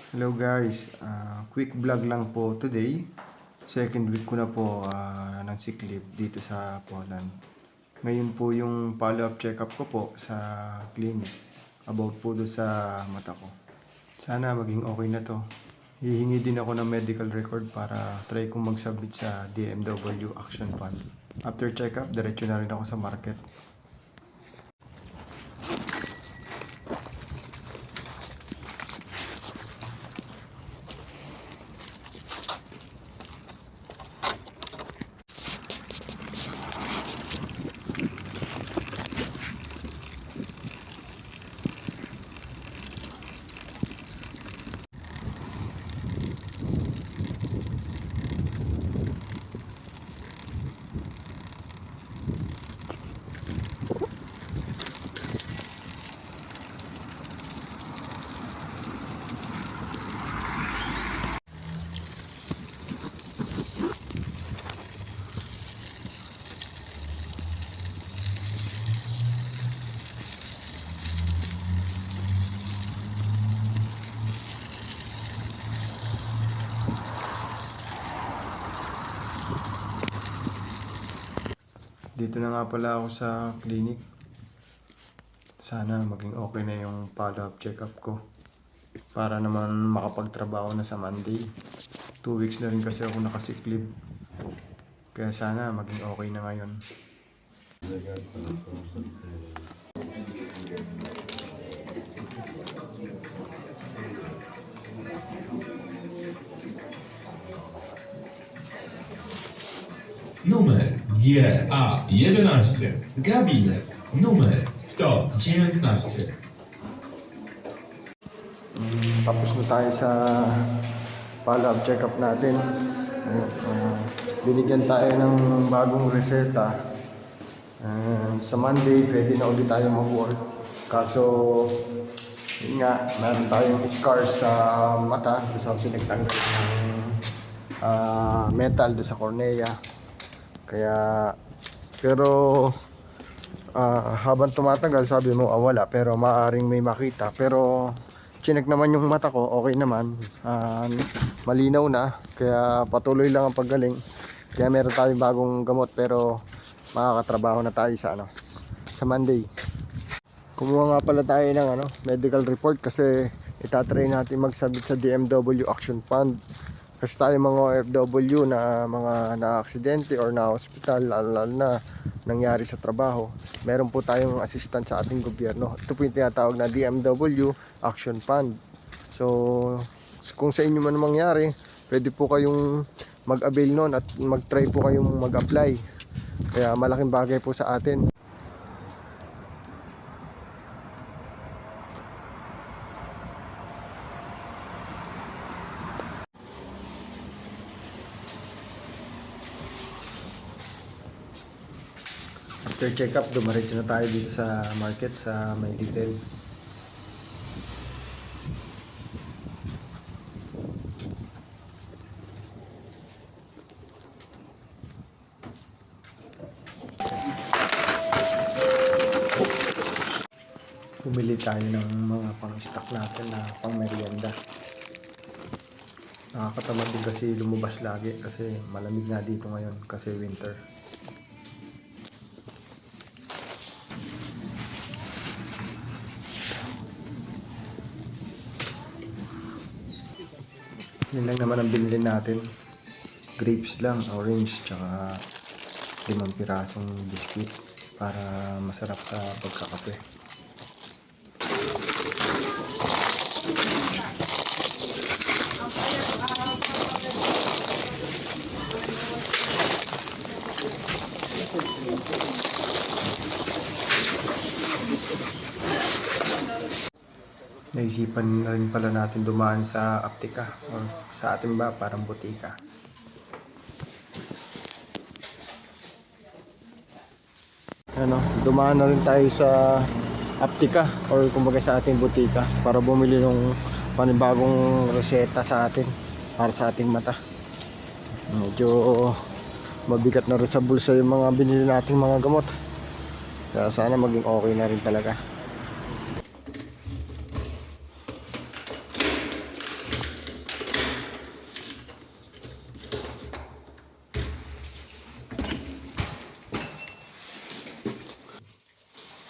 Hello guys, quick vlog lang po today. Second week ko na po ng sick leave dito sa Poland. Ngayon po yung follow-up check-up ko po sa clinic about po do sa mata ko. Sana maging okay na to. Hihingi din ako ng medical record para try kong mag-submit sa DMW Action Fund. After check-up, diretso na rin ako sa market. Dito na nga pala ako sa clinic. Sana maging okay na yung follow-up check-up ko. Para naman makapagtrabaho na sa Monday. 2 weeks na rin kasi ako nakasick leave. Kaya sana maging okay na ngayon. Numer GA11, gabinet numer 119. Tapos na tayo sa follow-up check-up natin. Binigyan tayo ng bagong reseta. Sa Monday, pwede na ulit tayo mag-work. Kaso, yun nga, meron tayong scars sa mata. Gusto ko pinagtanggal ng metal doon sa cornea. Kaya, pero habang tumatagal, sabi mo, wala. Pero maaaring may makita. Pero, chinek naman yung mata ko, okay naman. Malinaw na. Kaya patuloy lang ang paggaling. Kaya meron tayong bagong gamot. Pero, makakatrabaho na tayo sa Monday. Kumuha nga pala tayo ng medical report kasi itatry natin magsabit sa DMW Action Fund. Kasi tayo mga OFW na mga na-aksidente or na-hospital, lalo na nangyari sa trabaho, meron po tayong assistant sa ating gobyerno. Ito po yung tinatawag na DMW Action Fund. So, kung sa inyo man mangyari, pwede po kayong mag-avail nun at mag-try po kayong mag-apply. Kaya malaking bagay po sa atin. After check-up, dumaretso na tayo dito sa market sa Maylidel. Bumili tayo ng mga pang-stock natin na pang-merienda. Nakakatamad din kasi lumabas lagi kasi malamig nga dito ngayon kasi winter. Yun lang naman ang binili natin. Grapes lang, orange, tsaka 5 pirasong biscuit para masarap sa pagkakape. Naisipan na rin pala natin dumaan sa Aptika or sa atin ba parang butika. Dumaan na rin tayo sa Aptika or kumbaga sa ating butika para bumili ng panibagong reseta sa atin para sa ating mata. Medyo mabigat na rin sa bulsa yung mga binili nating mga gamot. Kaya sana maging okay na rin talaga.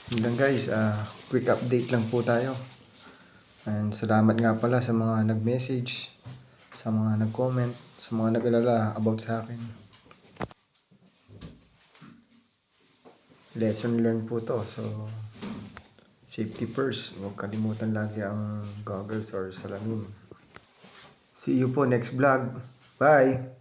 Yun lang guys, quick update lang po tayo. And salamat nga pala sa mga nag-message, sa mga nag-comment, sa mga nag-alala about sa akin. Lesson learned po to. So, safety first. Huwag kalimutan lagi ang goggles or salamin. See you po next vlog. Bye!